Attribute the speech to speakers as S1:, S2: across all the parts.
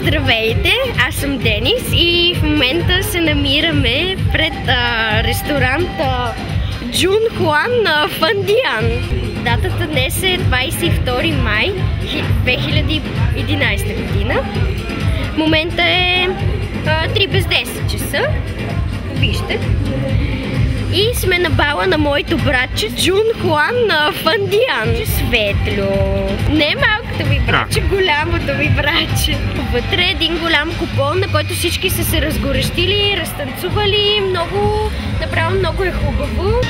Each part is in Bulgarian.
S1: Здравейте, аз съм Денис и в момента се намираме пред ресторанта Джун Хуан Фандиан. Датата днес е 22 май 2011 година. В момента е 3 без 10 часа. Вижте. И сме на бала на моето братче Джун Хуан Фандиан. Светло. Не малкото ми братче, голямото ми братче. Вътре е един голям купон, на който всички са се разгорещили, разтанцували. Направо много е хубаво.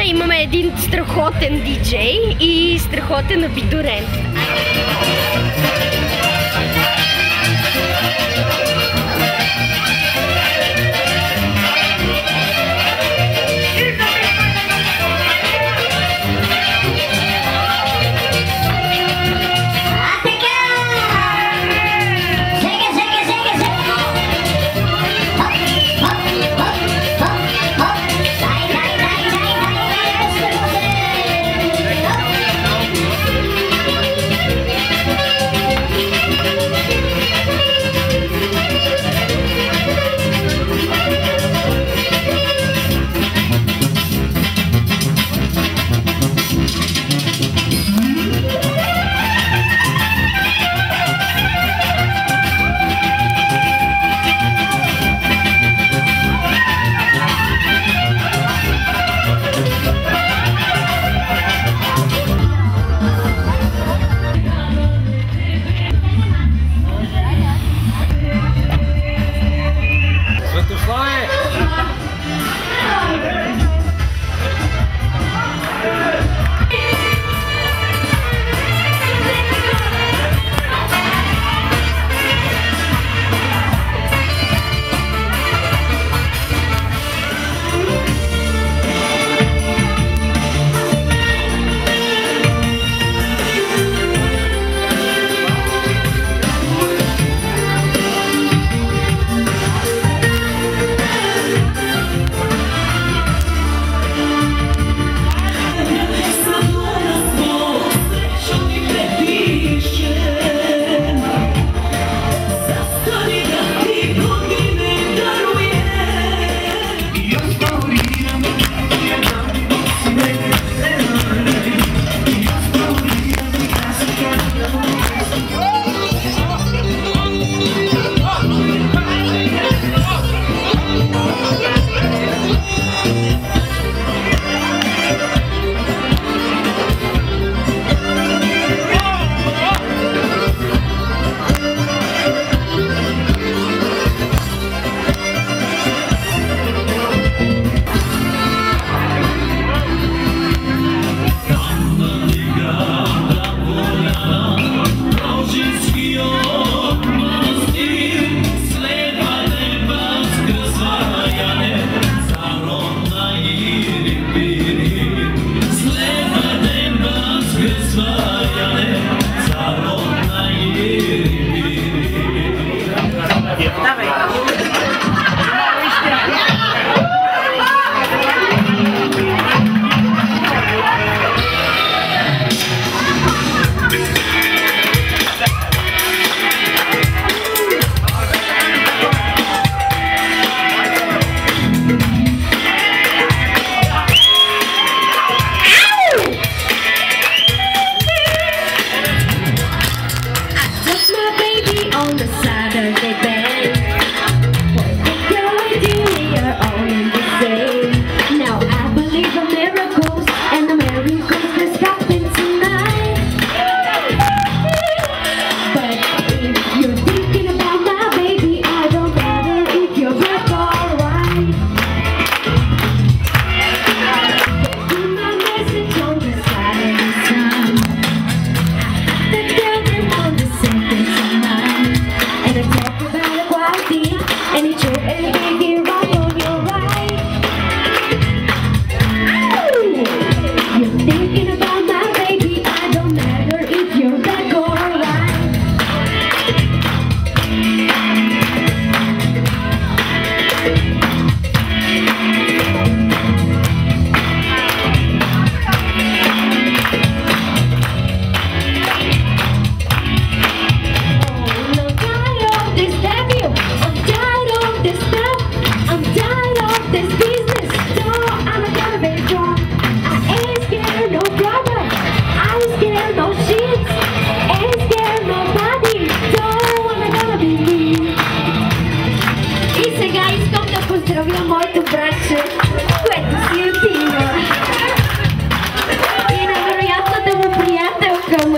S1: Имаме един страхотен диджей и страхотен абитурент.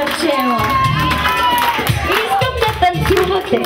S1: начало. Искам да танцувате.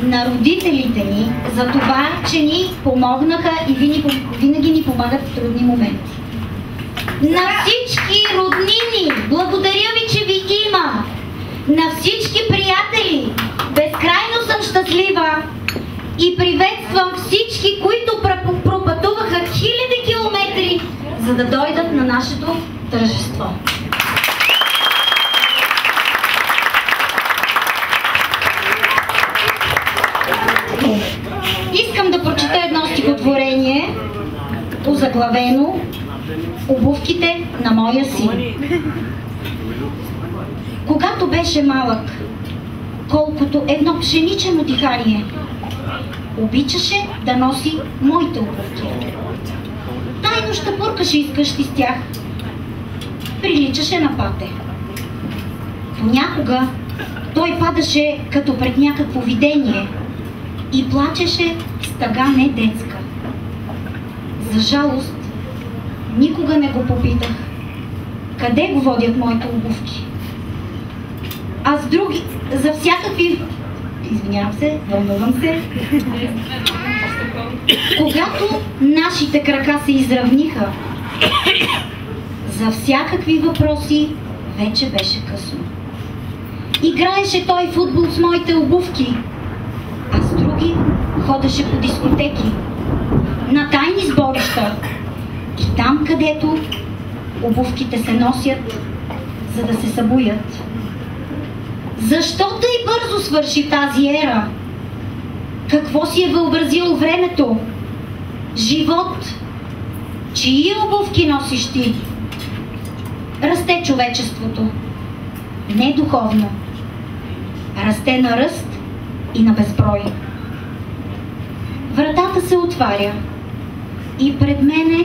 S2: На родителите ни за това, че ни помогнаха и винаги ни помагат в трудни моменти. На всички роднини, благодаря ви, че ви има. На всички приятели, безкрайно съм щастлива и приветствам всички, които пропътуваха хиляди километри, за да дойдат на нашето тържество. Искам да прочета едно стихотворение, озаглавено "Обувките на моя син". Когато беше малък, колкото едно пшеничено дихание, обичаше да носи моите обувки. Тайно щапуркаше изкъщи с тях. Приличаше на пате. Понякога той падаше като пред някакво видение и плачеше с тъга не детска. За жалост, никога не го попитах къде го водят моите обувки. А с други, за всякакви... Извинявам се, вълнувам се. Когато нашите крака се изравниха, за всякакви въпроси вече беше късно. Играеше той футбол с моите обувки, а с други ходеше по дискотеки, на тайни сборища и там, където обувките се носят, за да се събуят. Защо тъй бързо свърши тази ера? Какво си е въобразило времето? Живот, чии обувки носиш ти? Расте човечеството. Не духовно, расте на ръст и на безброй. Вратата се отваря и пред мене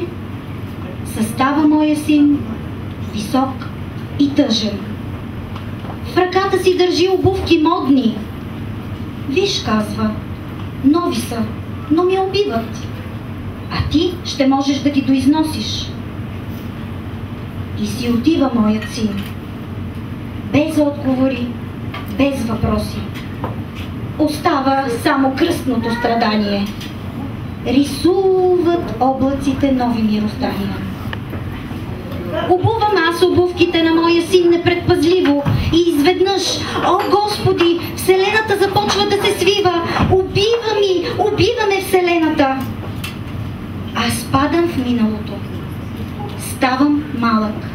S2: състава моя син, висок и тъжен. В ръката си държи обувки модни. Виж, казва, нови са, но ми убиват. А ти ще можеш да ги доизносиш. И си отива моят син. Без отговори, без въпроси. Остава само кръстното страдание. Рисуват облаците нови мироздания. Обувам аз обувките на моя син непредпазливо и изведнъж, о Господи, Вселената започва да се свива. Убива ме Вселената. Аз падам в миналото. Ставам малък.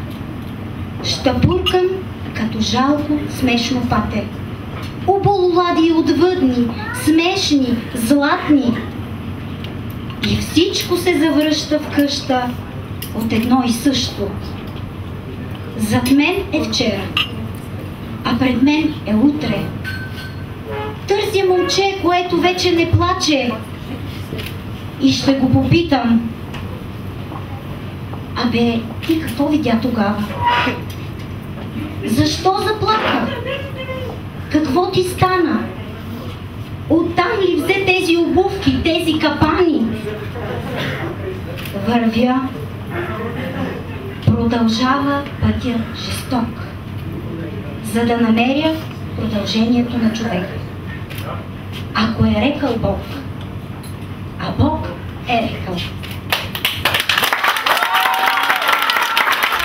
S2: Щапуркам като жалко смешно пате. Оболади отвъдни, смешни, златни. И всичко се завръща в къща от едно и също. Зад мен е вчера, а пред мен е утре. Търся момче, което вече не плаче. И ще го попитам: абе, ти какво видя тогава? Защо заплака? Какво ти стана? Оттам ли взе тези обувки, тези капани? Вървя. Продължава пътя жесток, за да намеря продължението на човека. Ако е рекал Бог, а Бог е рекал.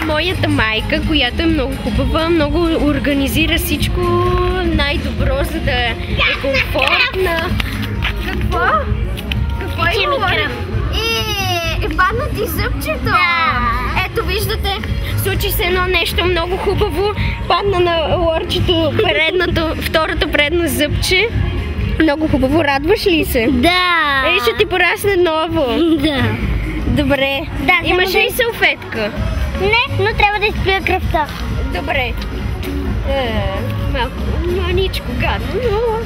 S1: Моята майка, която е много хубава, много организира всичко най-добро, за да е комфортна. Какво? Какво е говорим? Падна ти зъбчето! Да. Ето виждате, случи се едно нещо много хубаво. Падна на лорчето второто предно зъбче. Много хубаво, радваш ли се?
S3: Да!
S1: Ще ти порасне ново.
S3: Да.
S1: Добре.
S3: Да,
S1: имаш ли салфетка?
S3: Не, но трябва да изпия кръвта.
S1: Добре. Малко, маничко гадно, но...